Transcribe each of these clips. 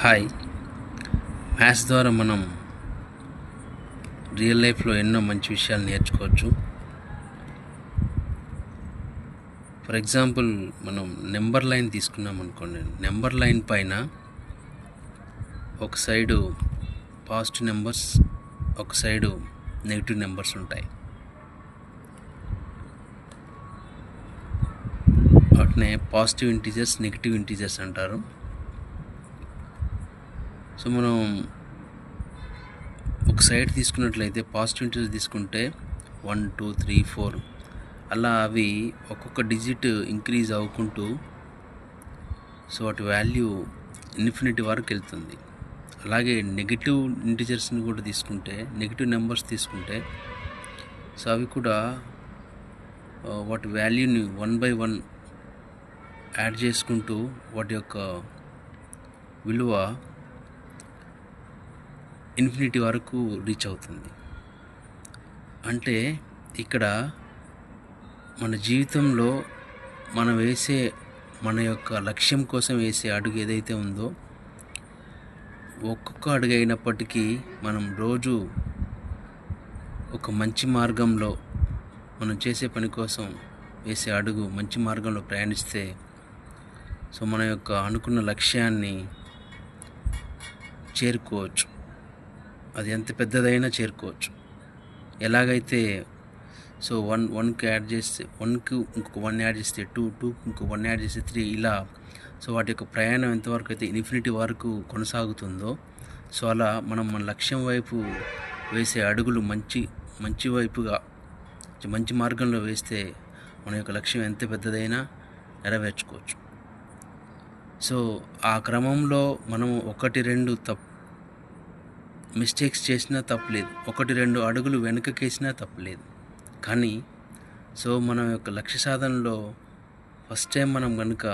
Hi. Maths ద్వారా మనం real లైఫ్లో ఎన్నో మంచి విషయాలు నేర్చుకోవచ్చు. ఫర్ ఎగ్జాంపుల్ మనం నెంబర్ లైన్ తీసుకున్నాం అనుకోండి. నెంబర్ లైన్ పైన ఒక సైడు పాజిటివ్ నెంబర్స్, ఒక సైడు నెగిటివ్ నెంబర్స్ ఉంటాయి. వాటినే పాజిటివ్ ఇంటీజర్స్, నెగిటివ్ ఇంటీజర్స్ అంటారు. సో మనం ఒక సైడ్ తీసుకున్నట్లయితే పాజిటివ్ ఇంటీజర్స్ తీసుకుంటే 1, 2, 3, 4 అలా అవి ఒక్కొక్క డిజిట్ ఇంక్రీజ్ అవ్వుకుంటూ సో వాటి వాల్యూ ఇన్ఫినిటీ వరకు వెళ్తుంది. అలాగే నెగిటివ్ ఇంటీజర్స్ని కూడా తీసుకుంటే, నెగిటివ్ నెంబర్స్ తీసుకుంటే సో అవి కూడా వాటి వాల్యూని 1 by 1 యాడ్ చేసుకుంటూ వాటి యొక్క విలువ ఇన్ఫినిటీ వరకు రీచ్ అవుతుంది. అంటే ఇక్కడ మన జీవితంలో మనం వేసే మన యొక్క లక్ష్యం కోసం వేసే అడుగు ఏదైతే ఉందో, ఒక్కొక్క అడుగు అయినప్పటికీ మనం రోజు ఒక మంచి మార్గంలో, మనం చేసే పని కోసం వేసే అడుగు మంచి మార్గంలో ప్రయాణిస్తే సో మన యొక్క అనుకున్న లక్ష్యాన్ని చేరుకోవచ్చు. అది ఎంత పెద్దదైనా చేరుకోవచ్చు. ఎలాగైతే సో 1కి యాడ్ చేస్తే 1కి ఇంకొక 1 యాడ్ చేస్తే 2, 2కి ఇంకో 1 యాడ్ చేస్తే 3 ఇలా సో వాటి యొక్క ప్రయాణం ఎంతవరకు అయితే ఇన్ఫినిటీ వరకు కొనసాగుతుందో సో అలా మనం మన లక్ష్యం వైపు వేసే అడుగులు మంచి వైపుగా, మంచి మార్గంలో వేస్తే మన యొక్క లక్ష్యం ఎంత పెద్దదైనా నెరవేర్చుకోవచ్చు. సో ఆ క్రమంలో మనం 1-2 మిస్టేక్స్ చేసినా తప్పులేదు, 1-2 అడుగులు వెనుకకేసినా తప్పులేదు. కానీ సో మన యొక్క లక్ష్య సాధనలో ఫస్ట్ టైం మనం కనుక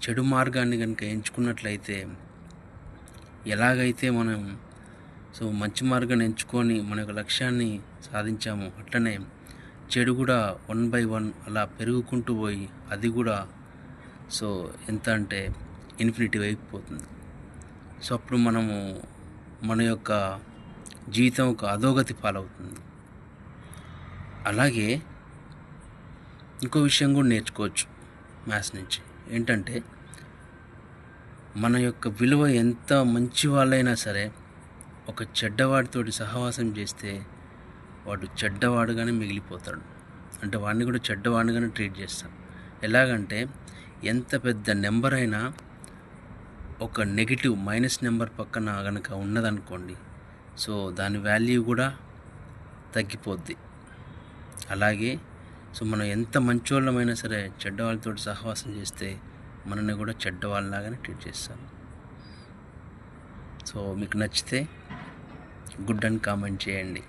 చెడు మార్గాన్ని కనుక ఎంచుకున్నట్లయితే, ఎలాగైతే మనం సో మంచి మార్గాన్ని ఎంచుకొని మన యొక్క లక్ష్యాన్ని సాధించామో అట్లనే చెడు కూడా 1 by 1 అలా పెరుగుకుంటూ పోయి అది కూడా సో ఎంత అంటే ఇన్ఫినిటీ అయిపోతుంది. సో అప్పుడు మనము మన యొక్క జీవితం ఒక అధోగతి పాలవుతుంది. అలాగే ఇంకో విషయం కూడా నేర్చుకోవచ్చు మ్యాథ్స్ నుంచి. ఏంటంటే మన యొక్క విలువ ఎంత మంచి వాళ్ళైనా సరే ఒక చెడ్డవాడితోటి సహవాసం చేస్తే వాడు చెడ్డవాడుగానే మిగిలిపోతాడు. అంటే వాడిని కూడా చెడ్డవాడిగానే ట్రీట్ చేస్తాం. ఎలాగంటే ఎంత పెద్ద నెంబర్ అయినా ఒక నెగిటివ్ మైనస్ నెంబర్ పక్కన కనుక ఉన్నదనుకోండి సో దాని వాల్యూ కూడా తగ్గిపోద్ది. అలాగే సో మనం ఎంత మంచోళ్ళమైనా సరే చెడ్డవాళ్ళతో సహవాసం చేస్తే మనల్ని కూడా చెడ్డవాళ్ళలాగానే ట్రీట్ చేస్తాం. సో మీకు నచ్చితే గుడ్ అని కామెంట్ చేయండి.